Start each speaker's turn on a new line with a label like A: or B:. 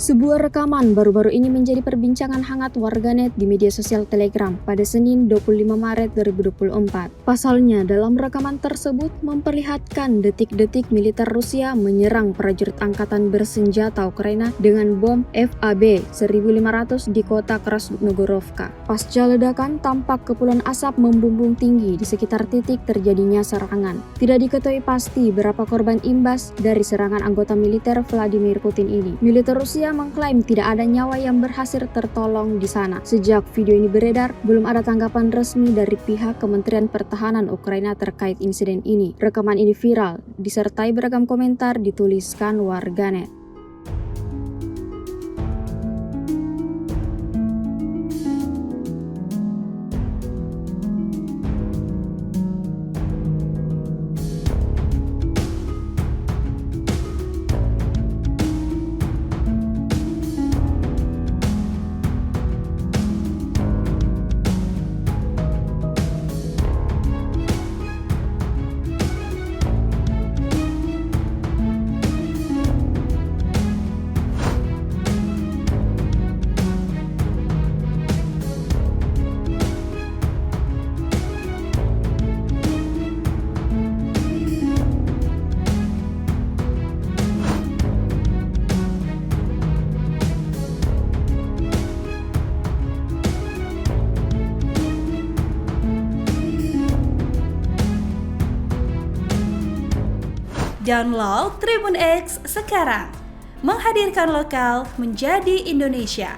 A: Sebuah rekaman baru-baru ini menjadi perbincangan hangat warganet di media sosial Telegram pada Senin 25 Maret 2024. Pasalnya, dalam rekaman tersebut memperlihatkan detik-detik militer Rusia menyerang prajurit angkatan bersenjata Ukraina dengan bom FAB 1500 di kota Krasnogorovka. Pasca ledakan, tampak kepulan asap membumbung tinggi di sekitar titik terjadinya serangan. Tidak diketahui pasti berapa korban imbas dari serangan anggota militer Vladimir Putin ini. Militer Rusia mengklaim tidak ada nyawa yang berhasil tertolong di sana. Sejak video ini beredar, belum ada tanggapan resmi dari pihak Kementerian Pertahanan Ukraina terkait insiden ini. Rekaman ini viral, disertai beragam komentar dituliskan warganet.
B: Download Tribun X sekarang, menghadirkan lokal menjadi Indonesia.